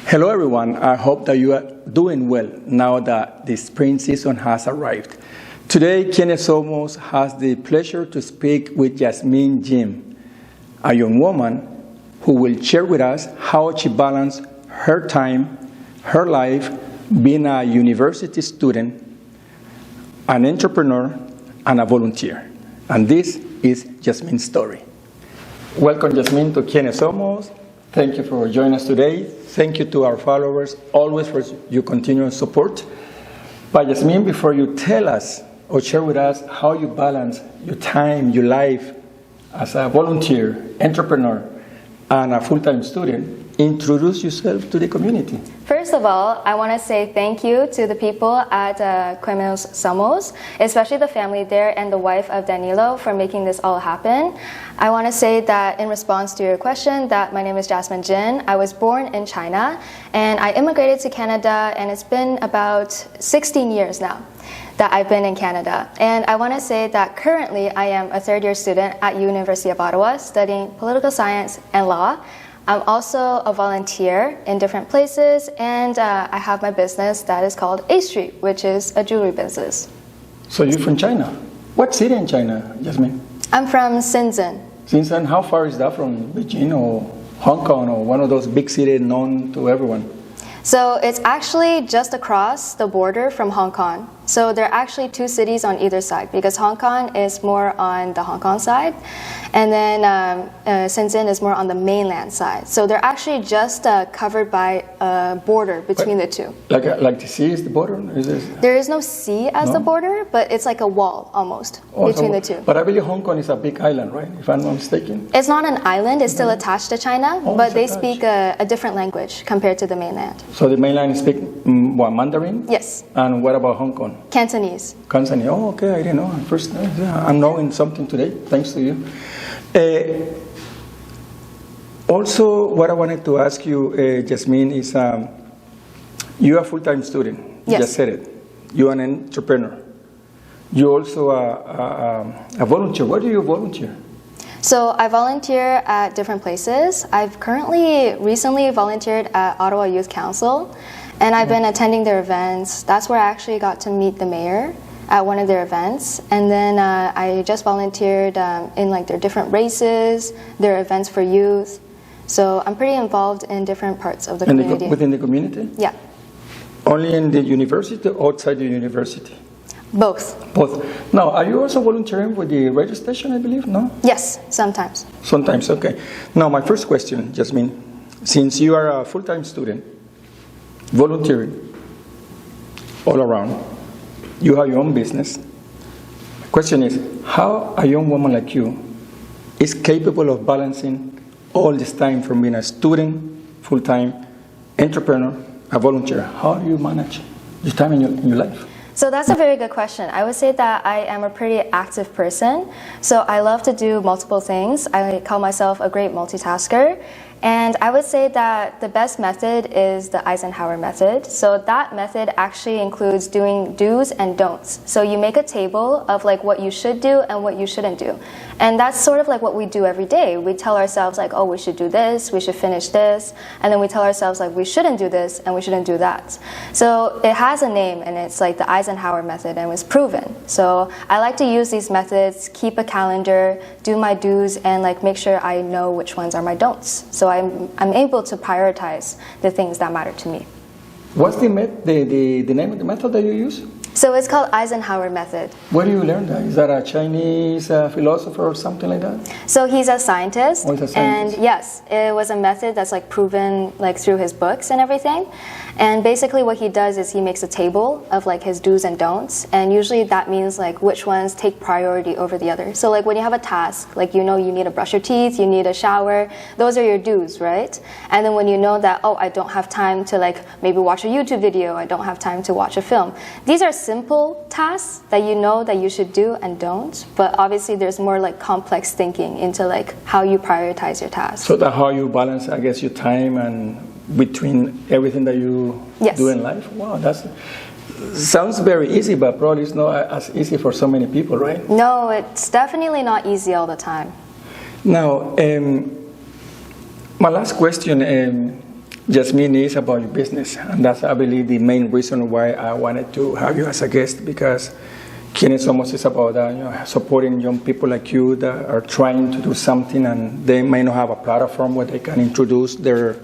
Hello everyone, I hope that you are doing well now that the spring season has arrived. Today, Quienes Somos has the pleasure to speak with Jasmine Jin, a young woman who will share with us how she balanced her time, her life, being a university student, an entrepreneur, and a volunteer. And this is Jasmine's story. Welcome, Jasmine, to Quienes Somos. Thank you for joining us today. Thank you to our followers, always for your continuous support. But Jasmine, before you tell us or share with us how you balance your time, your life as a volunteer, entrepreneur, and a full-time student, introduce yourself to the community. First of all, I want to say thank you to the people at Quienes Somos, especially the family there and the wife of Danilo for making this all happen. I want to say that in response to your question, that my name is Jasmine Jin. I was born in China and I immigrated to Canada, and it's been about 16 years now that I've been in Canada. And I want to say that currently I am a third-year student at University of Ottawa studying political science and law. I'm also a volunteer in different places, and I have my business that is called A Street, which is a jewelry business. So you're from China. What city in China, Jasmine? I'm from Shenzhen. Shenzhen, how far is that from Beijing or Hong Kong or one of those big cities known to everyone? So it's actually just across the border from Hong Kong. So there are actually two cities on either side, because Hong Kong is more on the Hong Kong side, and then Shenzhen is more on the mainland side. So they're actually just covered by a border between the two. Like the sea is the border? There is no sea as the border, but it's like a wall almost between the two. But I believe Hong Kong is a big island, right? If I'm not mistaken. It's not an island, it's still attached to China, but they speak a different language compared to the mainland. So the mainland speak what, Mandarin? Yes. And what about Hong Kong? Cantonese. Cantonese. Oh, okay. I didn't know. First, I'm knowing something today, thanks to you. Also, what I wanted to ask you, Jasmine, is you're a full-time student. Yes. You just said it. You're an entrepreneur. You're also a volunteer. Where do you volunteer? So I volunteer at different places. I've recently volunteered at Ottawa Youth Council, and I've been attending their events. That's where I actually got to meet the mayor at one of their events. And then I just volunteered in like their different races, their events for youth. So I'm pretty involved in different parts of the community. Within the community? Yeah. Only in the university or outside the university? Both. Both. Now, are you also volunteering with the radio station, I believe? No? Yes, sometimes. Sometimes, okay. Now, my first question, Jasmine, since you are a full-time student, volunteering all around, you have your own business. The question is, how a young woman like you is capable of balancing all this time from being a student, full-time, entrepreneur, a volunteer? How do you manage your time in your life? So that's a very good question. I would say that I am a pretty active person. So I love to do multiple things. I call myself a great multitasker. And I would say that the best method is the Eisenhower method. So that method actually includes doing do's and don'ts. So you make a table of like what you should do and what you shouldn't do. And that's sort of like what we do every day. We tell ourselves like, oh, we should do this, we should finish this. And then we tell ourselves like, we shouldn't do this and we shouldn't do that. So it has a name, and it's like the Eisenhower method, and it's proven. So I like to use these methods, keep a calendar, do my do's, and like make sure I know which ones are my don'ts. So I'm able to prioritize the things that matter to me. What's the name of the method that you use? So it's called Eisenhower method. Where do you learn that? Is that a Chinese philosopher or something like that? So he's a scientist. Oh, he's a scientist. And yes, it was a method that's like proven like through his books and everything. And basically what he does is he makes a table of like his do's and don'ts, and usually that means like which ones take priority over the other. So like when you have a task, like you know you need to brush your teeth, you need a shower, those are your do's, right? And then when you know that, oh, I don't have time to like maybe watch a YouTube video, I don't have time to watch a film. These are simple tasks that you know that you should do and don't, but obviously there's more like complex thinking into like how you prioritize your tasks. So that how you balance, I guess, your time and between everything that you do in life? Wow, that sounds very easy, but probably it's not as easy for so many people, right? No, it's definitely not easy all the time. Now, my last question, Jasmine, is about your business. And that's, I believe, the main reason why I wanted to have you as a guest, because Quienes Somos is about supporting young people like you that are trying to do something and they may not have a platform where they can introduce their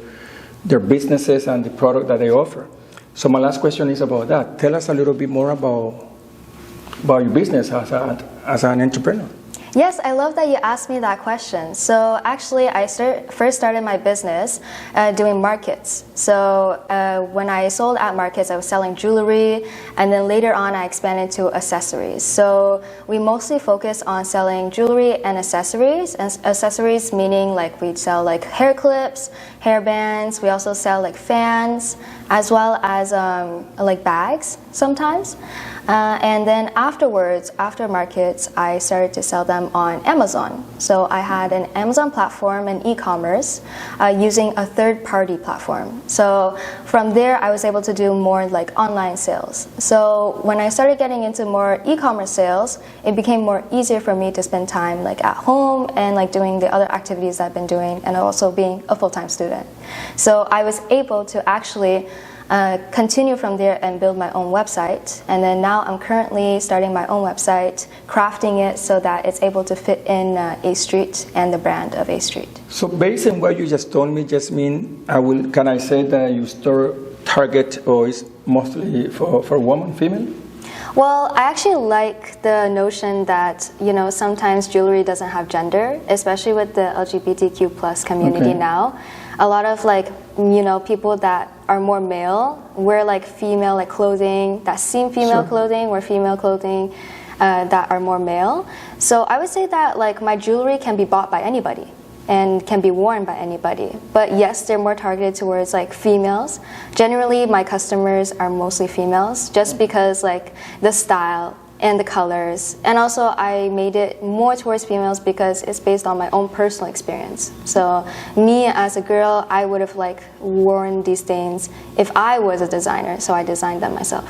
businesses and the product that they offer. So my last question is about that. Tell us a little bit more about your business as an entrepreneur. Yes, I love that you asked me that question. So actually, I first started my business doing markets. So when I sold at markets, I was selling jewelry, and then later on, I expanded to accessories. So we mostly focus on selling jewelry and accessories. And accessories meaning like we'd sell like hair clips, hair bands. We also sell like fans, as well as like bags sometimes. And then afterwards, after markets, I started to sell them on Amazon. So I had an Amazon platform and e-commerce using a third-party platform. So from there, I was able to do more like online sales. So when I started getting into more e-commerce sales, it became more easier for me to spend time like at home and like doing the other activities I've been doing, and also being a full-time student. So I was able to actually continue from there and build my own website. And then now I'm currently starting my own website, crafting it so that it's able to fit in A Street and the brand of A Street. So based on what you just told me, Jasmine, can I say that your store target or is mostly for women, female? Well, I actually like the notion that, sometimes jewelry doesn't have gender, especially with the LGBTQ plus community now. A lot of people that are more male wear like female like clothing that seem female clothing, or female clothing that are more male. So I would say that like my jewelry can be bought by anybody and can be worn by anybody. But yes, they're more targeted towards like females. Generally, my customers are mostly females, just because like the style and the colors. And also I made it more towards females because it's based on my own personal experience. So me as a girl, I would have like worn these things if I was a designer, so I designed them myself.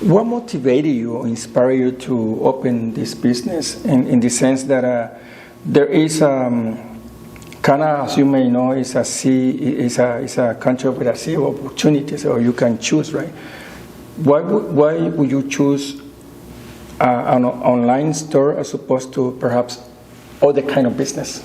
What motivated you or inspired you to open this business in the sense that there is kind of, as you may know, it's a country with a sea of opportunities, or you can choose, right? Why would you choose an online store as opposed to perhaps other kind of business?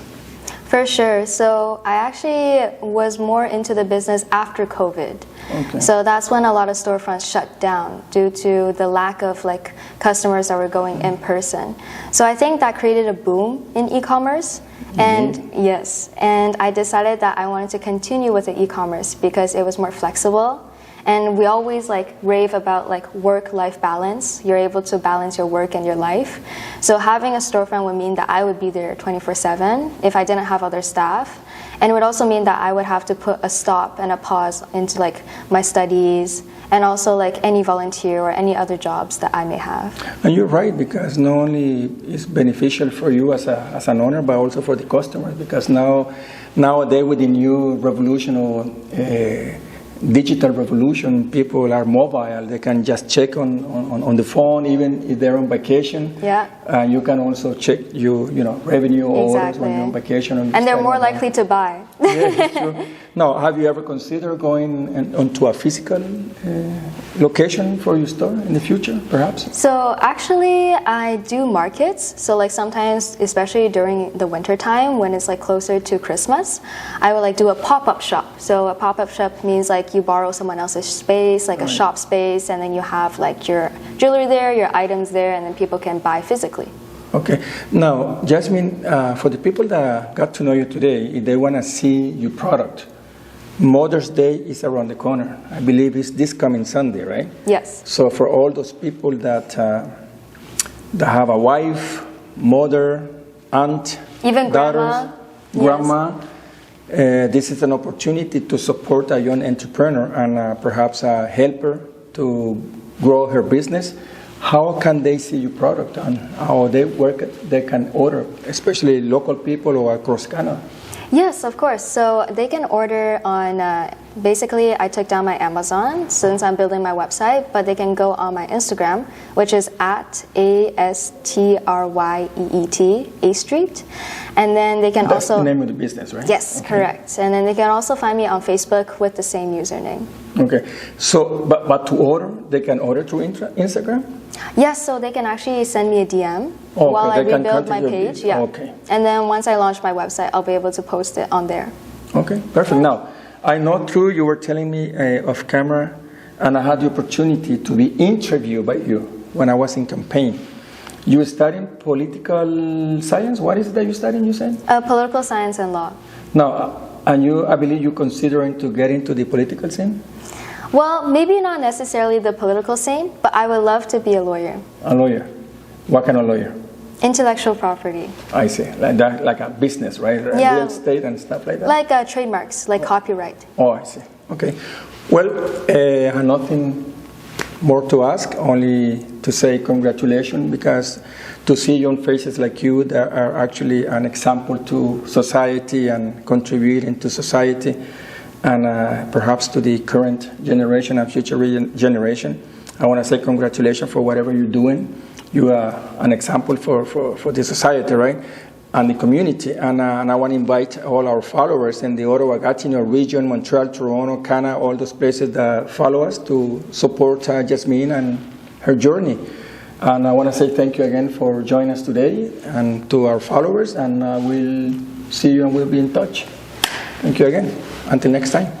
For sure. So I actually was more into the business after COVID. Okay. So that's when a lot of storefronts shut down due to the lack of like customers that were going in person. So I think that created a boom in e-commerce. And yes, and I decided that I wanted to continue with the e-commerce because it was more flexible. And we always like rave about like work-life balance. You're able to balance your work and your life. So having a storefront would mean that I would be there 24/7 if I didn't have other staff. And it would also mean that I would have to put a stop and a pause into like my studies and also like any volunteer or any other jobs that I may have. And you're right, because not only is beneficial for you as an owner, but also for the customers, because nowadays with the new revolution or digital revolution, people are mobile. They can just check on the phone, even if they're on vacation. Yeah. You can also check revenue or orders when you're on vacation. And they're more likely to buy. Yeah, that's true. Now, have you ever considered going onto a physical location for your store in the future, perhaps? So actually, I do markets. So like sometimes, especially during the winter time when it's like closer to Christmas, I will like do a pop-up shop. So a pop-up shop means like you borrow someone else's space, like a shop space, and then you have like your jewelry there, your items there, and then people can buy physically. Okay. Now, Jasmine, for the people that got to know you today, if they want to see your product, Mother's Day is around the corner. I believe it's this coming Sunday, right? Yes. So for all those people that have a wife, mother, aunt, even daughters, grandma, this is an opportunity to support a young entrepreneur and perhaps help her to grow her business. How can they see your product and how they can order, especially local people or across Canada? Yes, of course. So they can order on Basically, I took down my Amazon since I'm building my website, but they can go on my Instagram, which is at ASTRYEET, A Street. And then they can That's also... the name of the business, right? Yes, okay. Correct. And then they can also find me on Facebook with the same username. Okay. So, but to order, they can order through Instagram? Yes, so they can actually send me a DM Okay, while I they can rebuild my contact your page. business. Yeah. Okay. And then once I launch my website, I'll be able to post it on there. Okay, perfect. Now, I know through you were telling me off camera, and I had the opportunity to be interviewed by you when I was in campaign. You were studying political science? What is it that you're studying, you said? Political science and law. Now, and you, I believe you're considering to get into the political scene? Well, maybe not necessarily the political scene, but I would love to be a lawyer. A lawyer? What kind of lawyer? Intellectual property. I see. Like that, like a business, right? Yeah. Real estate and stuff like that? Like trademarks, like copyright. Oh, I see. Okay. Well, I have nothing more to ask, only to say congratulations, because to see young faces like you that are actually an example to society and contributing to society, and perhaps to the current generation and future generation, I want to say congratulations for whatever you're doing. You are an example for the society, right? And the community. And I want to invite all our followers in the Ottawa, Gatineau region, Montreal, Toronto, Canada, all those places that follow us to support Jasmine and her journey. And I want to say thank you again for joining us today, and to our followers, and we'll see you and we'll be in touch. Thank you again. Until next time.